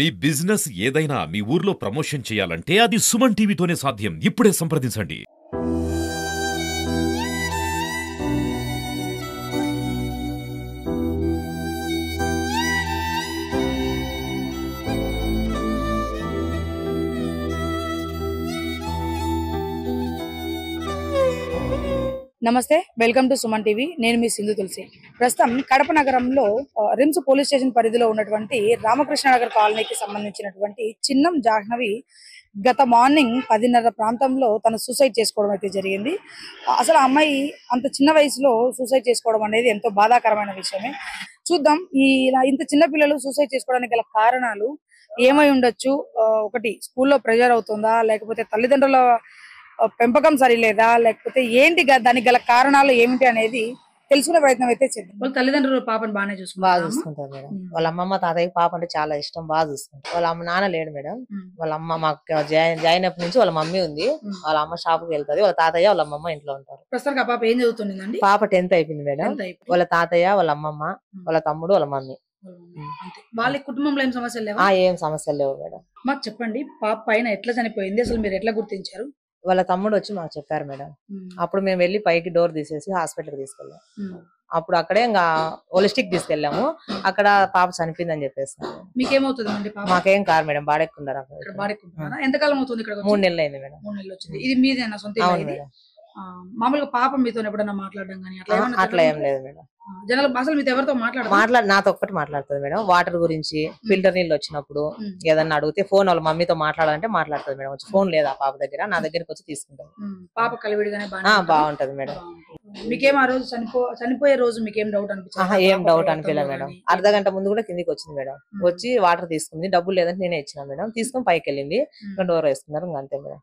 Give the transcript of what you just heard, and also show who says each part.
Speaker 1: మీ business ఏదైనా మీ ఊర్లో promotion చేయాలంటే అది సుమన్ టీవీతోనే సాధ్యం. ఇప్పుడే సంప్రదించండి.
Speaker 2: నమస్తే, వెల్కమ్ టు సుమన్ టీవీ. నేను మీ సింధు తులసి. ప్రస్తుతం కడప నగరంలో రిమ్స్ పోలీస్ స్టేషన్ పరిధిలో ఉన్నటువంటి రామకృష్ణనగర్ కాలనీకి సంబంధించినటువంటి చిన్నం జాహ్నవి గత మార్నింగ్ 10:30 ప్రాంతంలో తను సూసైడ్ చేసుకోవడం అయితే జరిగింది. అసలు ఆ అమ్మాయి అంత చిన్న వయసులో సూసైడ్ చేసుకోవడం అనేది ఎంతో బాధాకరమైన విషయమే. చూద్దాం ఇంత చిన్న పిల్లలు సూసైడ్ చేసుకోవడానికి గల కారణాలు ఏమై ఉండొచ్చు. ఒకటి, స్కూల్లో ప్రెజర్ అవుతుందా, లేకపోతే తల్లిదండ్రుల పెంపకం సరిలేదా, లేకపోతే ఏంటి దానికి గల కారణాలు ఏమిటి అనేది తెలుసుకునే ప్రయత్నం అయితే చేద్దాం. వాళ్ళ తల్లిదండ్రులు పాపని బాగా
Speaker 3: చూసుకుంటారు మేడం. వాళ్ళ అమ్మమ్మ తాతయ్య పాప అంటే చాలా ఇష్టం, బాగా చూసుకుంటారు. వాళ్ళ అమ్మ నాన్న లేడు మేడం. వాళ్ళ అమ్మ మాకు జాయిన్ అయినప్పటి నుంచి వాళ్ళ మమ్మీ ఉంది. వాళ్ళ అమ్మ షాప్ కి వెళ్తుంది. వాళ్ళ తాతయ్య వాళ్ళ అమ్మమ్మ ఇంట్లో ఉంటారు.
Speaker 2: ప్రస్తుతానికి ఆ పాప ఏం చదువుతుందండి?
Speaker 3: పాప 10th అయిపోయింది మేడం. వాళ్ళ తాతయ్య వాళ్ళ అమ్మమ్మ, వాళ్ళ తమ్ముడు, వాళ్ళ మమ్మీ.
Speaker 2: వాళ్ళ కుటుంబంలో ఏం సమస్యలు లేవా?
Speaker 3: ఏం సమస్యలు లేవు మేడం.
Speaker 2: మాకు చెప్పండి, పాప పైన ఎట్లా చనిపోయింది, అసలు మీరు ఎట్లా గుర్తించారు?
Speaker 3: వాళ్ళ తమ్ముడు వచ్చి మాకు చెప్పారు మేడం. అప్పుడు మేము వెళ్ళి పైకి డోర్ తీసేసి హాస్పిటల్ తీసుకెళ్ళాం. అప్పుడు అక్కడే ఇంకా హోలిస్టిక్ తీసుకెళ్ళాము. అక్కడ పాప చనిపోయిందని చెప్పేసి.
Speaker 2: మీకేమవుతుంది?
Speaker 3: మాకేం కాదు మేడం, బాడెక్కున్నారు.
Speaker 2: ఎంతకాలం అవుతుంది?
Speaker 3: 3 నెలలు అయింది మేడం.
Speaker 2: 3 నెలలు వచ్చింది. ఇది మీదేనా సొంత? మామూలుగా పాప మీతో ఎప్పుడన్నా మాట్లాడడం కానీ
Speaker 3: అట్లా ఏం లేదు మేడం.
Speaker 2: జనాలు అసలు మీతో ఎవరితో
Speaker 3: నాతో ఒక్కటి మాట్లాడుతుంది మేడం. వాటర్ గురించి, ఫిల్టర్ నీళ్ళు వచ్చినప్పుడు ఏదన్నా అడిగితే ఫోన్ వాళ్ళ మమ్మీతో మాట్లాడాలంటే మాట్లాడుతుంది మేడం. వచ్చి ఫోన్ లేదా పాప దగ్గర, నా దగ్గరికి వచ్చి తీసుకుంటాం.
Speaker 2: పాప కలివిడిగానే
Speaker 3: బాగుంటది మేడం.
Speaker 2: మీకేం ఆ రోజు చనిపోయే రోజు మీకేం డౌట్ అనిపించింది?
Speaker 3: ఏం డౌట్ అనిపించలేదు మేడం. అర్ధగంట ముందు కూడా కిందికి వచ్చింది మేడం. వచ్చి వాటర్ తీసుకుంది. డబ్బులు లేదంటే నేనే ఇచ్చిన మేడం. తీసుకుని పైకి వెళ్ళింది. ఇంకా డోర్ వేసుకున్నారు. ఇంకా అంతే మేడం.